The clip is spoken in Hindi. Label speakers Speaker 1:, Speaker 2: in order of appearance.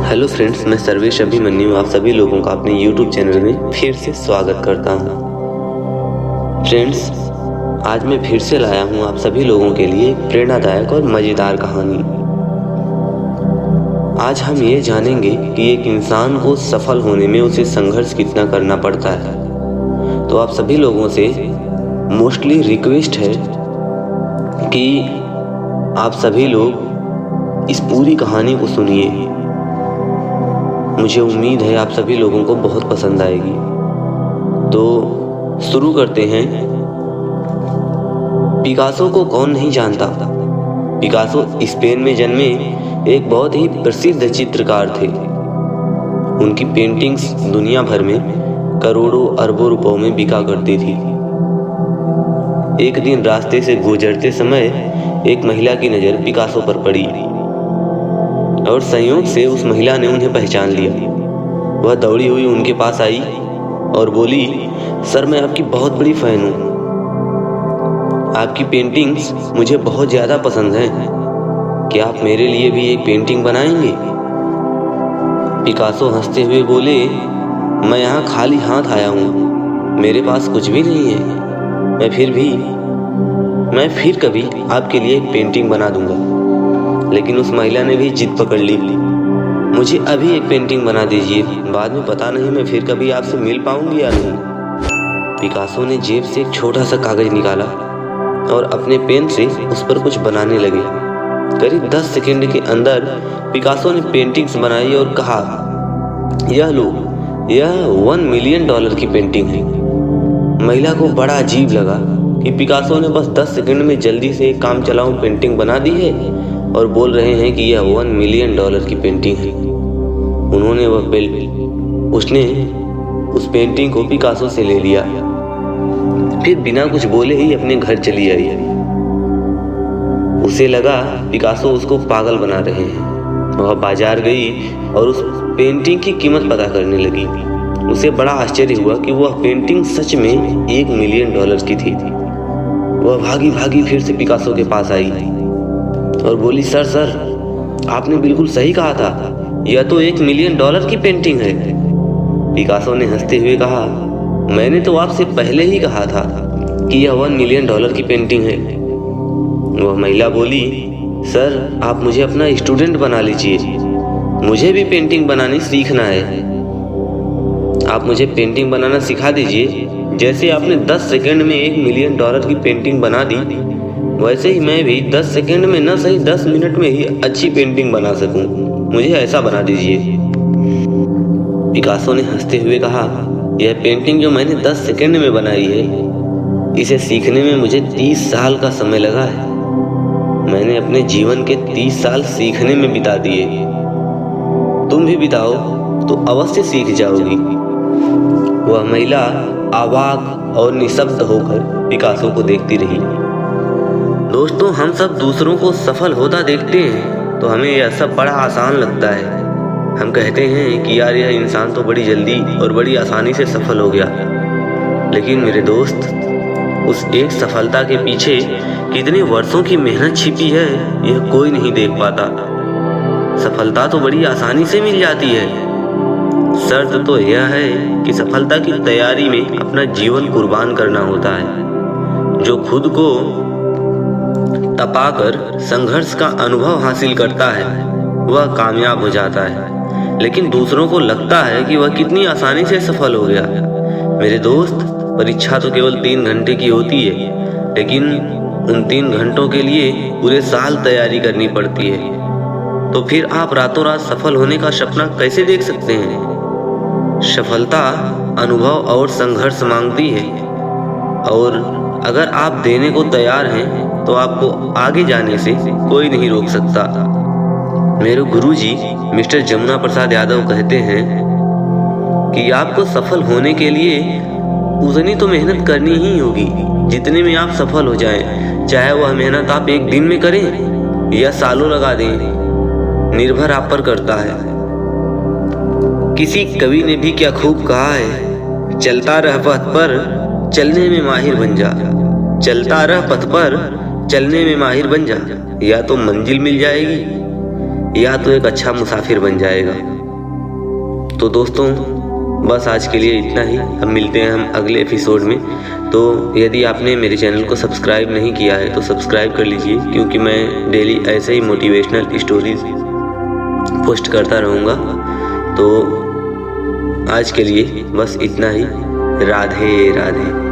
Speaker 1: हेलो फ्रेंड्स, मैं सर्वेश अभिमन्यु आप सभी लोगों का अपने YouTube चैनल में फिर से स्वागत करता हूं। फ्रेंड्स, आज मैं फिर से लाया हूं आप सभी लोगों के लिए एक प्रेरणादायक और मज़ेदार कहानी। आज हम ये जानेंगे कि एक इंसान को सफल होने में उसे संघर्ष कितना करना पड़ता है। तो आप सभी लोगों से मोस्टली रिक्वेस्ट है कि आप सभी लोग इस पूरी कहानी को सुनिए। मुझे उम्मीद है आप सभी लोगों को बहुत पसंद आएगी। तो शुरू करते हैं। पिकासो को कौन नहीं जानता। पिकासो स्पेन में जन्मे एक बहुत ही प्रसिद्ध चित्रकार थे। उनकी पेंटिंग्स दुनिया भर में करोड़ों अरबों रुपयों में बिका करती थी। एक दिन रास्ते से गुजरते समय एक महिला की नज़र पिकासो पर पड़ी और संयोग से उस महिला ने उन्हें पहचान लिया। वह दौड़ी हुई उनके पास आई और बोली, सर, मैं आपकी बहुत बड़ी फ़ैन हूँ। आपकी पेंटिंग्स मुझे बहुत ज़्यादा पसंद हैं। क्या आप मेरे लिए भी एक पेंटिंग बनाएंगे? पिकासो हंसते हुए बोले, मैं यहाँ खाली हाथ आया हूँ, मेरे पास कुछ भी नहीं है। मैं फिर कभी आपके लिए एक पेंटिंग बना दूंगा। लेकिन उस महिला ने भी जिद पकड़ ली, मुझे अभी एक पेंटिंग बना दीजिए, बाद में पता नहीं मैं फिर कभी आपसे मिल पाऊंगी या नहीं। पिकासो ने जेब से एक छोटा सा कागज निकाला और अपने पेन से उस पर कुछ बनाने लगे। करीब 10 सेकंड के अंदर पिकासो ने पेंटिंग्स बनाई और कहा, यह लो, यह $1 मिलियन की पेंटिंग है। महिला को बड़ा अजीब लगा कि पिकासो ने बस 10 सेकंड में जल्दी से एक काम चलाऊं पेंटिंग बना दी है और बोल रहे हैं कि यह $1 मिलियन की पेंटिंग है। उसने उस पेंटिंग को पिकासो से ले लिया, फिर बिना कुछ बोले ही अपने घर चली आई। उसे लगा पिकासो उसको पागल बना रहे हैं। वह बाजार गई और उस पेंटिंग की कीमत पता करने लगी। उसे बड़ा आश्चर्य हुआ कि वह पेंटिंग सच में $1 मिलियन की थी। वह भागी भागी फिर से पिकासो के पास आई और बोली, सर, आपने बिल्कुल सही कहा था, यह तो $1 मिलियन की पेंटिंग है। पिकासो ने हंसते हुए कहा, मैंने तो आपसे पहले ही कहा था कि यह $1 मिलियन की पेंटिंग है। वह महिला बोली, सर, आप मुझे अपना स्टूडेंट बना लीजिए, मुझे भी पेंटिंग बनानी सीखना है। आप मुझे पेंटिंग बनाना सिखा दीजिए। जैसे आपने 10 सेकंड में $1 मिलियन की पेंटिंग बना दी, वैसे ही मैं भी 10 सेकंड में न सही 10 मिनट में ही अच्छी पेंटिंग बना सकूं। मुझे ऐसा बना दीजिए। पिकासो ने हंसते हुए कहा, यह पेंटिंग जो मैंने 10 सेकंड में बनाई है, इसे सीखने में मुझे 30 साल का समय लगा है। मैंने अपने जीवन के 30 साल सीखने में बिता दिए। तुम भी बिताओ तो अवश्य सीख जाओगी। वह महिला अवाक और निशब्द होकर पिकासो को देखती रही। दोस्तों, हम सब दूसरों को सफल होता देखते हैं तो हमें यह सब बड़ा आसान लगता है। हम कहते हैं कि यार, यह इंसान तो बड़ी जल्दी और बड़ी आसानी से सफल हो गया। लेकिन मेरे दोस्त, उस एक सफलता के पीछे कितने वर्षों की मेहनत छिपी है, यह कोई नहीं देख पाता। सफलता तो बड़ी आसानी से मिल जाती है। शर्त तो यह है कि सफलता की तैयारी में अपना जीवन कुर्बान करना होता है। जो खुद को तपाकर संघर्ष का अनुभव हासिल करता है, वह कामयाब हो जाता है। लेकिन दूसरों को लगता है कि वह कितनी आसानी से सफल हो गया। मेरे दोस्त, परीक्षा तो केवल 3 घंटे की होती है, लेकिन उन 3 घंटों के लिए पूरे साल तैयारी करनी पड़ती है। तो फिर आप रातों रात सफल होने का सपना कैसे देख सकते हैं? सफलता अनुभव और संघर्ष मांगती है, और अगर आप देने को तैयार हैं तो आपको आगे जाने से कोई नहीं रोक सकता। मेरे गुरुजी मिस्टर जमुना प्रसाद यादव कहते हैं कि आपको सफल होने के लिए उतनी तो मेहनत करनी ही होगी जितने में आप सफल हो जाएं। चाहे वह मेहनत आप एक दिन में करें या सालों लगा दें, निर्भर आप पर करता है। किसी कवि ने भी क्या खूब कहा है, चलता रह पथ पर चलने में माहिर बन जा। चलता रह पथ पर चलने में माहिर बन जा, या तो मंजिल मिल जाएगी या तो एक अच्छा मुसाफिर बन जाएगा। तो दोस्तों बस आज के लिए इतना ही। अब मिलते हैं हम अगले एपिसोड में। तो यदि आपने मेरे चैनल को सब्सक्राइब नहीं किया है तो सब्सक्राइब कर लीजिए, क्योंकि मैं डेली ऐसे ही मोटिवेशनल स्टोरीज पोस्ट करता रहूँगा। तो आज के लिए बस इतना ही। राधे राधे।